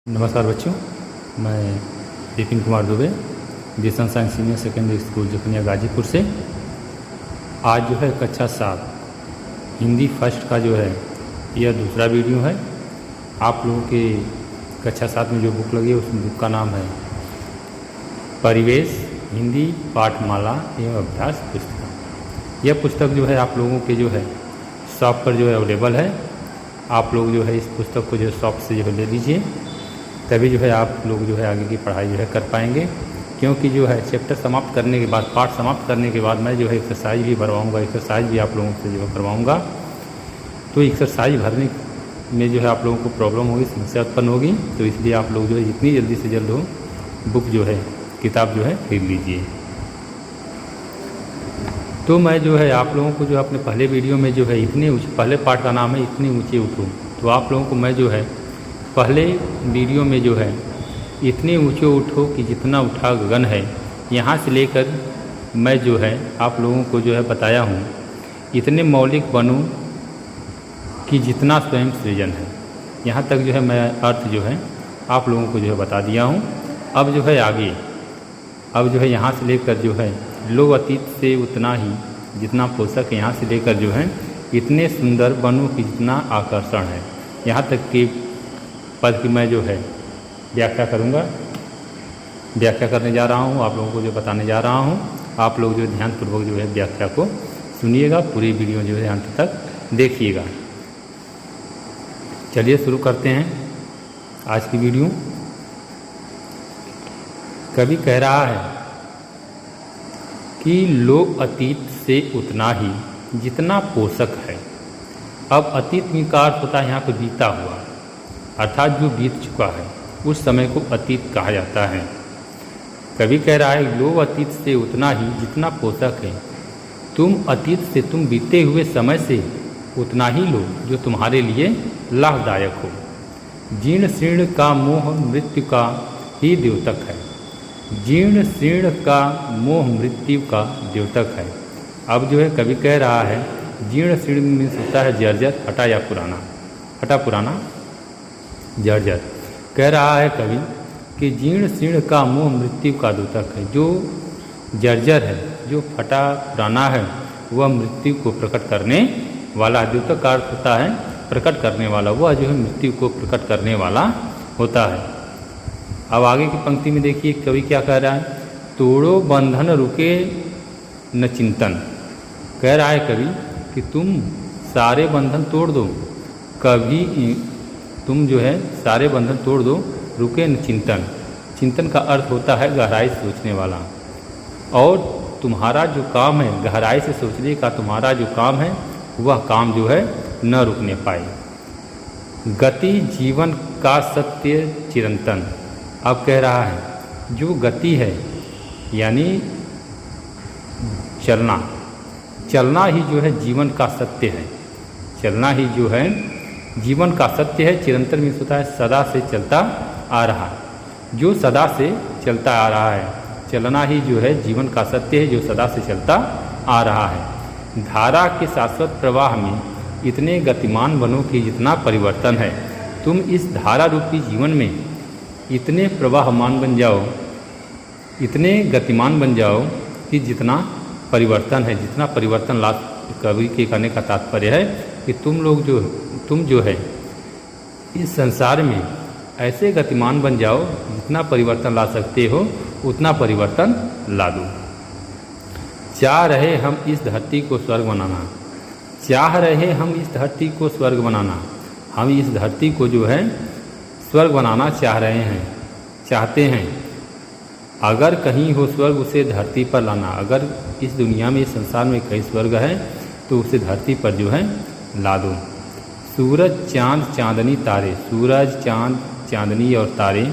नमस्कार बच्चों, मैं Vipin Kumar Dubey, vision science senior secondary school Jakhania Ghazipur से। आज जो है कक्षा 7 हिंदी फर्स्ट का जो है यह दूसरा वीडियो है। आप लोगों के कक्षा 7 में जो बुक लगी है उस बुक का नाम है परिवेश हिंदी पाठमाला एवं अभ्यास पुस्तक। यह पुस्तक जो है आप लोगों के जो है शॉप पर जो है अवेलेबल है। आप लोग जो है इस पुस्तक को जो शॉप से जो है ले लीजिए, तभी जो है आप लोग जो है आगे की पढ़ाई जो है कर पाएंगे। क्योंकि जो है चैप्टर समाप्त करने के बाद, पाठ समाप्त करने के बाद मैं जो है एक्सरसाइज भी भरवाऊँगा, एक्सरसाइज भी आप लोगों से जो है करवाऊँगा। तो एक्सरसाइज भरने में जो है आप लोगों को प्रॉब्लम होगी, समस्या उत्पन्न होगी, तो इसलिए आप लोग जो है जितनी जल्दी से जल्द हो बुक जो है किताब जो है खरीद लीजिए। तो मैं जो है आप लोगों को जो अपने पहले वीडियो में जो है पहले पार्ट का नाम है इतने ऊँचे उठो। तो आप लोगों को मैं जो है पहले वीडियो में जो है इतने ऊँचे उठो कि जितना उठा गगन है, यहाँ से लेकर मैं जो है आप लोगों को जो है बताया हूँ इतने मौलिक बनो कि जितना स्वयं सृजन है। यहाँ तक जो है मैं अर्थ जो है आप लोगों को जो है बता दिया हूँ। अब जो है आगे, अब जो है यहाँ से लेकर जो है लो अतीत से उतना ही जितना पोषक है, यहाँ से लेकर जो है इतने सुंदर बनो कि जितना आकर्षण है, यहाँ तक कि पद की मैं जो है व्याख्या करूँगा, व्याख्या करने जा रहा हूँ, आप लोगों को जो बताने जा रहा हूँ। आप लोग जो ध्यानपूर्वक जो है व्याख्या को सुनिएगा, पूरी वीडियो जो है अंत तक देखिएगा। चलिए शुरू करते हैं आज की वीडियो। कवि कह रहा है कि लो अतीत से उतना ही जितना पोषक है। अब अतीत में का अर्थ होता है यहाँ पे बीता हुआ, अर्थात जो बीत चुका है उस समय को अतीत कहा जाता है। कवि कह रहा है लो अतीत से उतना ही जितना पोषक है। तुम अतीत से, तुम बीते हुए समय से उतना ही लो जो तुम्हारे लिए लाभदायक हो। जीर्ण शीर्ण का मोह मृत्यु का ही द्योतक है। जीर्ण शीर्ण का मोह मृत्यु का द्योतक है। अब जो है कवि कह रहा है जीर्ण शीर्ण में होता है जर्जर, हटा या पुराना, हटा पुराना जर्जर। कह रहा है कवि कि जीर्ण शीर्ण का मोह मृत्यु का द्योतक है। जो जर्जर है, जो फटा पुराना है, वह मृत्यु को प्रकट करने वाला, द्योतक का अर्थ होता है प्रकट करने वाला, वह जो है मृत्यु को प्रकट करने वाला होता है। अब आगे की पंक्ति में देखिए कवि क्या कह रहा है, तोड़ो बंधन रुके न चिंतन। कह रहा है कवि कि तुम सारे बंधन तोड़ दो, कभी तुम जो है सारे बंधन तोड़ दो, रुके न चिंतन। चिंतन का अर्थ होता है गहराई से सोचने वाला, और तुम्हारा जो काम है गहराई से सोचने का, तुम्हारा जो काम है वह काम जो है न रुकने पाए। गति जीवन का सत्य चिरंतन। अब कह रहा है जो गति है यानी चलना, चलना ही जो है जीवन का सत्य है, चलना ही जो है जीवन का सत्य है। चिरंतन में होता है सदा से चलता आ रहा, जो सदा से चलता आ रहा है। चलना ही जो है जीवन का सत्य है, जो सदा से चलता आ रहा है। धारा के शाश्वत प्रवाह में इतने गतिमान बनो कि जितना परिवर्तन है। तुम इस धारा रूपी जीवन में इतने प्रवाहमान बन जाओ, इतने गतिमान बन जाओ कि जितना परिवर्तन है, जितना परिवर्तन ला। कवि के कहने का तात्पर्य है कि तुम जो है इस संसार में ऐसे गतिमान बन जाओ, जितना परिवर्तन ला सकते हो उतना परिवर्तन ला दो। चाह रहे हम इस धरती को स्वर्ग बनाना, चाह रहे हम इस धरती को स्वर्ग बनाना। हम इस धरती को जो है स्वर्ग बनाना चाह रहे हैं, चाहते हैं। अगर कहीं हो स्वर्ग उसे धरती पर लाना। अगर इस दुनिया में, इस संसार में कहीं स्वर्ग है तो उसे धरती पर जो है ला दो। सूरज चांद चांदनी तारे, सूरज चांद चांदनी और तारे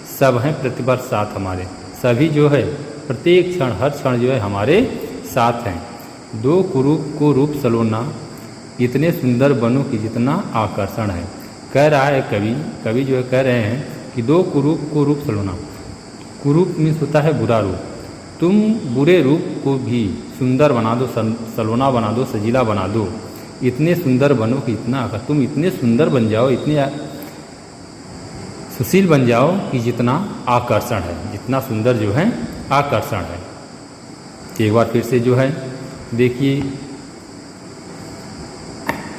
सब हैं प्रतिभर साथ हमारे। सभी जो है प्रत्येक क्षण, हर क्षण जो है हमारे साथ हैं। दो कुरूप को रूप सलोना, इतने सुंदर बनो कि जितना आकर्षण है। कह रहा है कवि जो है कह रहे हैं कि दो कुरूप को रूप सलोना। कुरूप मीन्स होता है बुरा रूप। तुम बुरे रूप को भी सुंदर बना दो, सलोना बना दो, सजीला बना दो। इतने सुंदर बनो कि इतना, अगर तुम इतने सुंदर बन जाओ, इतने सुशील बन जाओ कि जितना आकर्षण है, जितना सुंदर जो है आकर्षण है। एक बार फिर से जो है देखिए,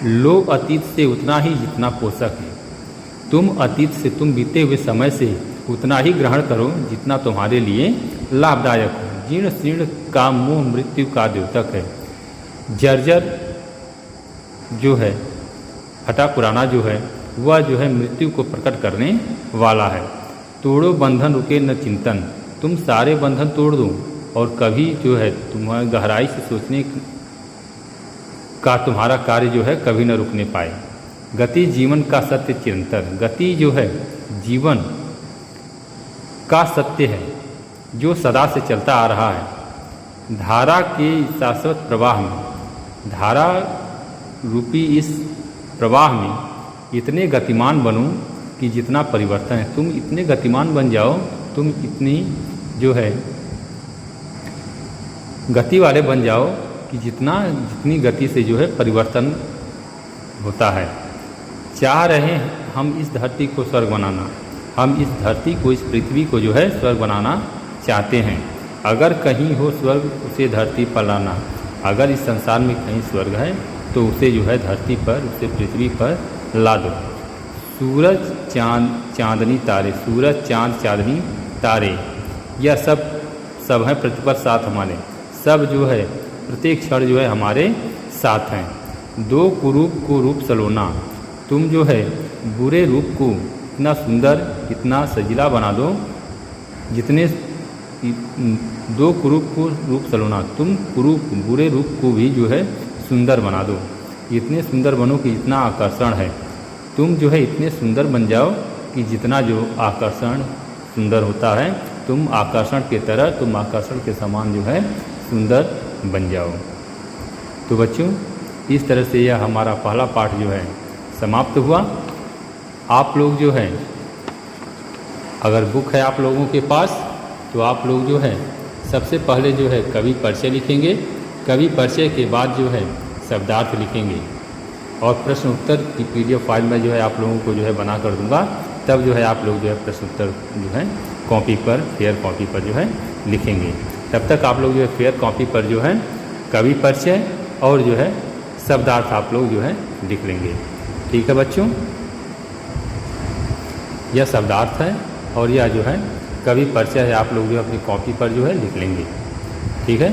लो अतीत से उतना ही जितना पोषक है, तुम अतीत से, तुम बीते हुए समय से उतना ही ग्रहण करो जितना तुम्हारे लिए लाभदायक हो। जीर्ण शीर्ण का मोह मृत्यु का द्योतक है, जर्जर जो है, फटा पुराना जो है, वह जो है मृत्यु को प्रकट करने वाला है। तोड़ो बंधन रुके न चिंतन, तुम सारे बंधन तोड़ दो और कभी जो है तुम्हारी गहराई से सोचने का तुम्हारा कार्य जो है कभी न रुकने पाए। गति जीवन का सत्य चिरंतर, गति जो है जीवन का सत्य है जो सदा से चलता आ रहा है। धारा के शाश्वत प्रवाह में, धारा रूपी इस प्रवाह में इतने गतिमान बनो कि जितना परिवर्तन है, तुम इतने गतिमान बन जाओ, तुम इतनी जो है गति वाले बन जाओ कि जितनी गति से जो है परिवर्तन होता है। चाह रहे हैं हम इस धरती को स्वर्ग बनाना, हम इस धरती को, इस पृथ्वी को जो है स्वर्ग बनाना चाहते हैं। अगर कहीं हो स्वर्ग उसे धरती पर लाना, अगर इस संसार में कहीं स्वर्ग है तो उसे जो है धरती पर, उसे पृथ्वी पर ला दो। सूरज चांद चांदनी तारे, सूरज चांद चांदनी तारे, यह सब हैं पृथ्वी पर साथ हमारे, सब जो है प्रत्येक क्षण जो है हमारे साथ हैं। दो कुरूप को रूप सलोना, तुम जो है बुरे रूप को इतना सुंदर, इतना सजीला बना दो, जितने दो कुरूप को रूप सलोना, तुम कुरूप बुरे रूप को भी जो है सुंदर बना दो। इतने सुंदर बनो कि इतना आकर्षण है, तुम जो है इतने सुंदर बन जाओ कि जितना जो आकर्षण सुंदर होता है, तुम आकर्षण के तरह, तुम आकर्षण के समान जो है सुंदर बन जाओ। तो बच्चों, इस तरह से यह हमारा पहला पाठ जो है समाप्त हुआ। आप लोग जो है, अगर बुक है आप लोगों के पास, तो आप लोग जो है सबसे पहले जो है कवि परिचय लिखेंगे, कवि परिचय के बाद जो है शब्दार्थ लिखेंगे और प्रश्न उत्तर की PDF फाइल में जो है आप लोगों को जो है बना कर दूंगा। तब जो है आप लोग जो है प्रश्न उत्तर जो है कॉपी पर, फेयर कॉपी पर जो है लिखेंगे। तब तक आप लोग जो है फेयर कॉपी पर जो है कवि परिचय और जो है शब्दार्थ आप लोग जो है लिख लेंगे। ठीक है बच्चों, यह शब्दार्थ है और यह जो है कवि परिचय है, आप लोग जो अपनी कॉपी पर जो है लिख लेंगे। ठीक है।